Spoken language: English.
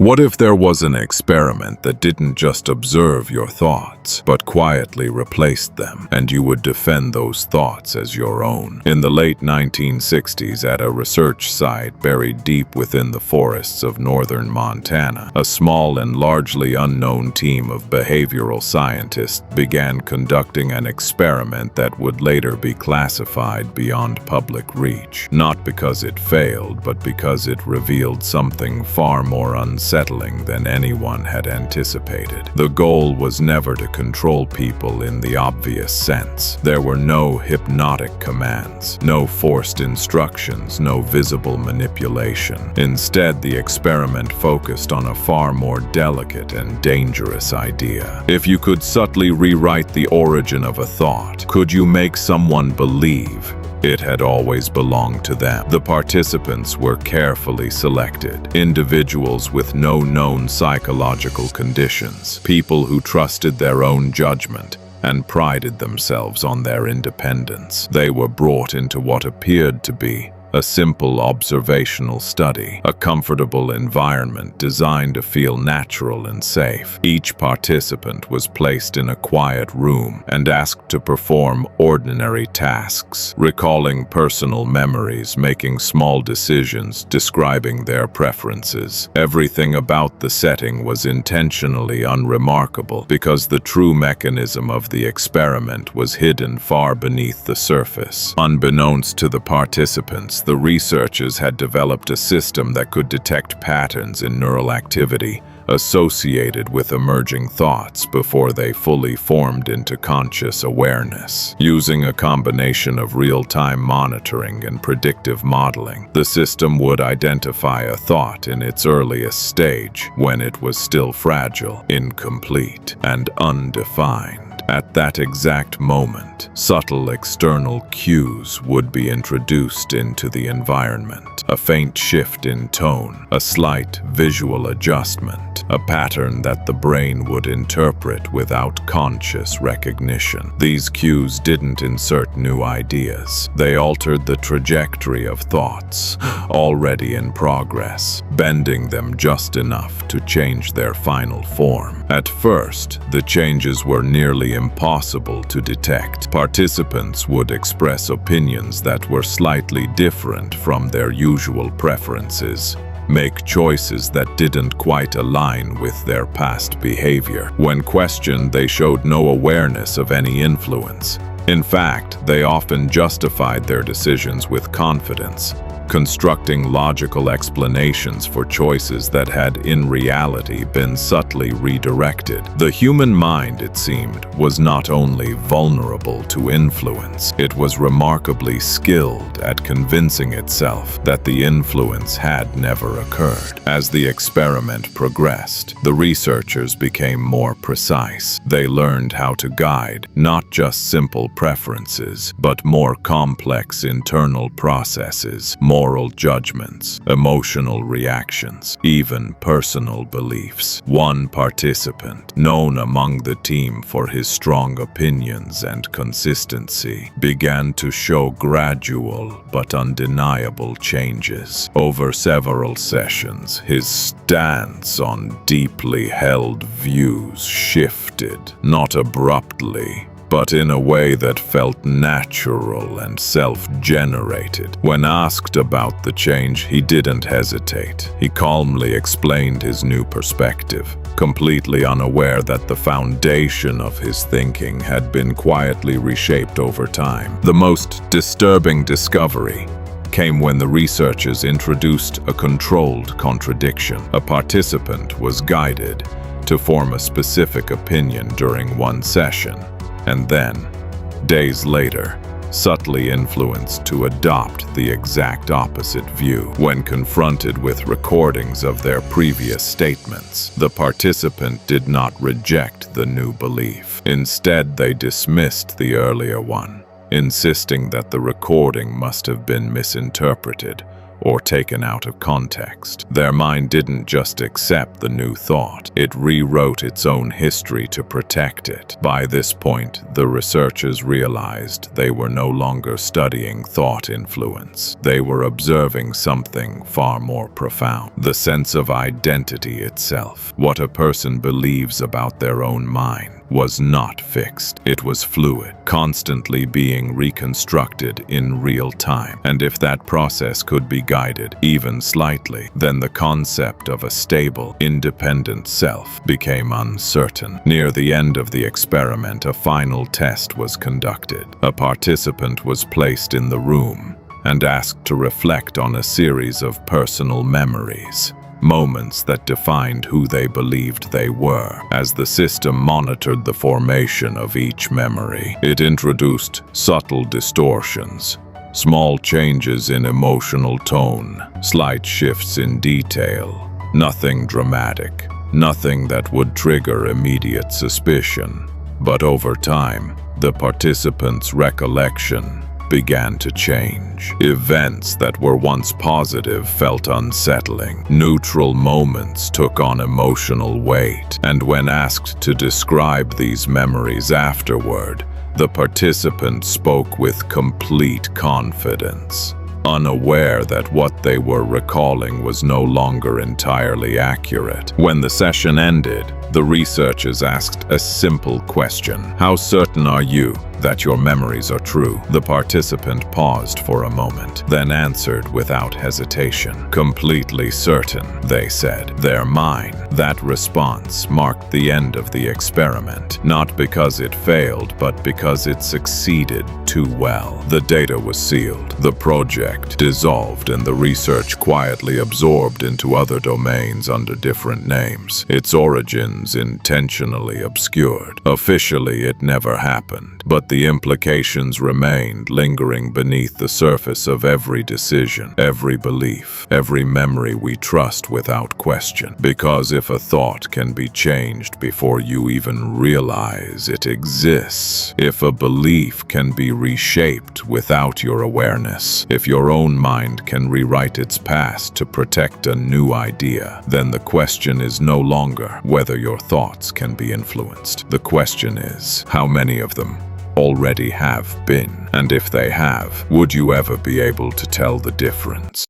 What if there was an experiment that didn't just observe your thoughts, but quietly replaced them, and you would defend those thoughts as your own? In the late 1960s, at a research site buried deep within the forests of northern Montana, a small and largely unknown team of behavioral scientists began conducting an experiment that would later be classified beyond public reach. Not because it failed, but because it revealed something far more unsettling than anyone had anticipated. The goal was never to control people in the obvious sense. There were no hypnotic commands, no forced instructions, no visible manipulation. Instead, the experiment focused on a far more delicate and dangerous idea. If you could subtly rewrite the origin of a thought, could you make someone believe it had always belonged to them? The participants were carefully selected, individuals with no known psychological conditions, people who trusted their own judgment and prided themselves on their independence. They were brought into what appeared to be a simple observational study, a comfortable environment designed to feel natural and safe. Each participant was placed in a quiet room and asked to perform ordinary tasks, recalling personal memories, making small decisions, describing their preferences. Everything about the setting was intentionally unremarkable because the true mechanism of the experiment was hidden far beneath the surface. Unbeknownst to the participants, the researchers had developed a system that could detect patterns in neural activity associated with emerging thoughts before they fully formed into conscious awareness. Using a combination of real-time monitoring and predictive modeling, the system would identify a thought in its earliest stage, when it was still fragile, incomplete, and undefined. At that exact moment, subtle external cues would be introduced into the environment. A faint shift in tone, a slight visual adjustment, a pattern that the brain would interpret without conscious recognition. These cues didn't insert new ideas. They altered the trajectory of thoughts already in progress, bending them just enough to change their final form. At first, the changes were nearly impossible to detect. Participants would express opinions that were slightly different from their usual preferences, make choices that didn't quite align with their past behavior. When questioned, they showed no awareness of any influence. In fact, they often justified their decisions with confidence, constructing logical explanations for choices that had in reality been subtly redirected. The human mind, it seemed, was not only vulnerable to influence, it was remarkably skilled at convincing itself that the influence had never occurred. As the experiment progressed, the researchers became more precise. They learned how to guide not just simple preferences, but more complex internal processes, moral judgments, emotional reactions, even personal beliefs. One participant, known among the team for his strong opinions and consistency, began to show gradual but undeniable changes. Over several sessions, his stance on deeply held views shifted, not abruptly, but in a way that felt natural and self-generated. When asked about the change, he didn't hesitate. He calmly explained his new perspective, completely unaware that the foundation of his thinking had been quietly reshaped over time. The most disturbing discovery came when the researchers introduced a controlled contradiction. A participant was guided to form a specific opinion during one session, and then, days later, subtly influenced to adopt the exact opposite view. When confronted with recordings of their previous statements, the participant did not reject the new belief. Instead, they dismissed the earlier one, insisting that the recording must have been misinterpreted or taken out of context. Their mind didn't just accept the new thought, it rewrote its own history to protect it. By this point, the researchers realized they were no longer studying thought influence. They were observing something far more profound: the sense of identity itself. What a person believes about their own mind was not fixed. It was fluid, constantly being reconstructed in real time. And if that process could be guided, even slightly, then the concept of a stable, independent self became uncertain. Near the end of the experiment, a final test was conducted. A participant was placed in the room and asked to reflect on a series of personal memories, moments that defined who they believed they were. As the system monitored the formation of each memory, it introduced subtle distortions, small changes in emotional tone, slight shifts in detail. Nothing dramatic, nothing that would trigger immediate suspicion. But over time, the participants' recollection began to change. Events that were once positive felt unsettling. Neutral moments took on emotional weight, and when asked to describe these memories afterward, the participants spoke with complete confidence, unaware that what they were recalling was no longer entirely accurate. When the session ended, the researchers asked a simple question: "How certain are you that your memories are true?" The participant paused for a moment, then answered without hesitation. "Completely certain," they said. "They're mine." That response marked the end of the experiment, not because it failed, but because it succeeded too well. The data was sealed, the project dissolved, and the research quietly absorbed into other domains under different names, its origins intentionally obscured. Officially, it never happened, but the implications remained, lingering beneath the surface of every decision, every belief, every memory we trust without question. Because if a thought can be changed before you even realize it exists, if a belief can be reshaped without your awareness, if your own mind can rewrite its past to protect a new idea, then the question is no longer whether your thoughts can be influenced. The question is, how many of them already have been? And if they have, would you ever be able to tell the difference?